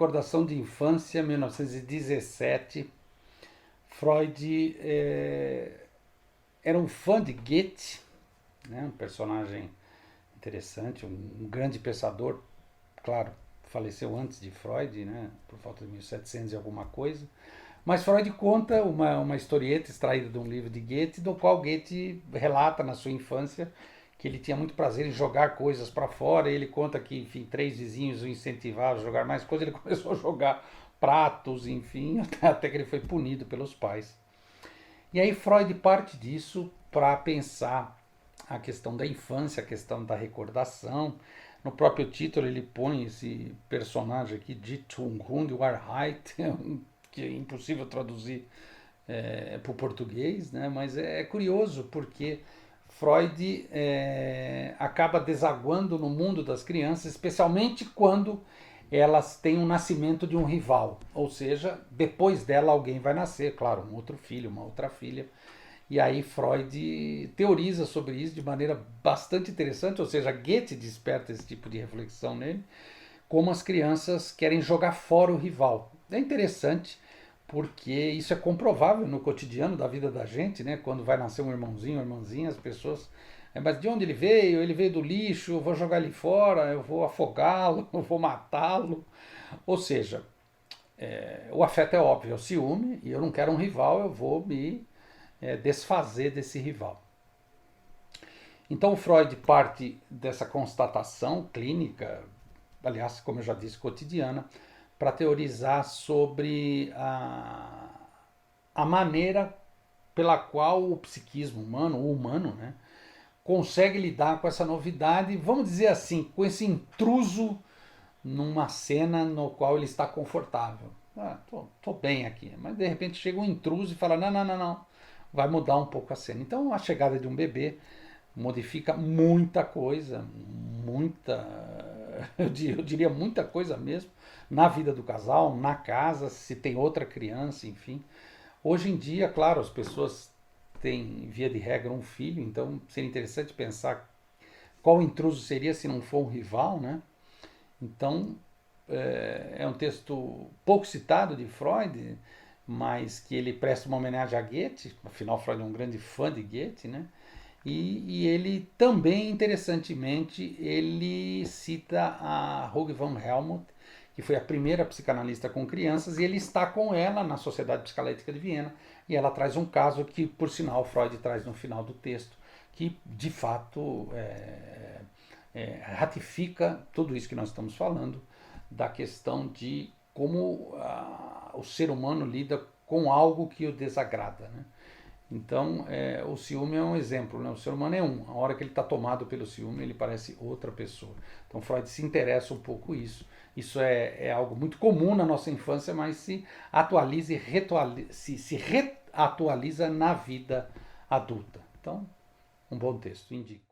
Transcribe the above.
recordação de infância, 1917. Freud era um fã de Goethe, né? Um personagem interessante, um grande pensador, claro, faleceu antes de Freud, né? Por volta de 1700 e alguma coisa. Mas Freud conta uma historieta extraída de um livro de Goethe, do qual Goethe relata na sua infância que ele tinha muito prazer em jogar coisas para fora. E ele conta que, enfim, três vizinhos o incentivaram a jogar mais coisas. Ele começou a jogar pratos, enfim, até que ele foi punido pelos pais. E aí Freud parte disso para pensar a questão da infância, a questão da recordação. No próprio título ele põe esse personagem aqui, Die Zukunft Wahrheit, que é impossível traduzir para o português, né? Mas é curioso porque Freud acaba desaguando no mundo das crianças, especialmente quando elas têm o nascimento de um rival, ou seja, depois dela alguém vai nascer, claro, um outro filho, uma outra filha. E aí Freud teoriza sobre isso de maneira bastante interessante, ou seja, Goethe desperta esse tipo de reflexão nele, como as crianças querem jogar fora o rival. É interessante porque isso é comprovável no cotidiano da vida da gente, né? Quando vai nascer um irmãozinho, uma irmãzinha, as pessoas... Mas de onde ele veio? Ele veio do lixo, eu vou jogar ele fora, eu vou afogá-lo, eu vou matá-lo. Ou seja, o afeto é óbvio, é o ciúme, e eu não quero um rival, eu vou me desfazer desse rival. Então Freud parte dessa constatação clínica, aliás, como eu já disse, cotidiana, para teorizar sobre a maneira pela qual o psiquismo humano, o humano, né, consegue lidar com essa novidade, vamos dizer assim, com esse intruso numa cena no qual ele está confortável. Tô bem aqui, mas de repente chega um intruso e fala, não, vai mudar um pouco a cena. Então a chegada de um bebê modifica muita coisa, eu diria muita coisa mesmo, na vida do casal, na casa, se tem outra criança, enfim. Hoje em dia, claro, as pessoas têm, via de regra, um filho, então seria interessante pensar qual intruso seria se não for um rival, né? Então, é um texto pouco citado de Freud, mas que ele presta uma homenagem a Goethe, afinal Freud é um grande fã de Goethe, né? E ele também, interessantemente, ele cita a Hugo von Helmut, que foi a primeira psicanalista com crianças, e ele está com ela na Sociedade Psicanalítica de Viena, e ela traz um caso que, por sinal, Freud traz no final do texto, que de fato ratifica tudo isso que nós estamos falando, da questão de como o ser humano lida com algo que o desagrada, né? Então, o ciúme é um exemplo, né? O ser humano é um. A hora que ele está tomado pelo ciúme, ele parece outra pessoa. Então, Freud se interessa um pouco isso. Isso é algo muito comum na nossa infância, mas se atualiza e se reatualiza na vida adulta. Então, um bom texto, indico.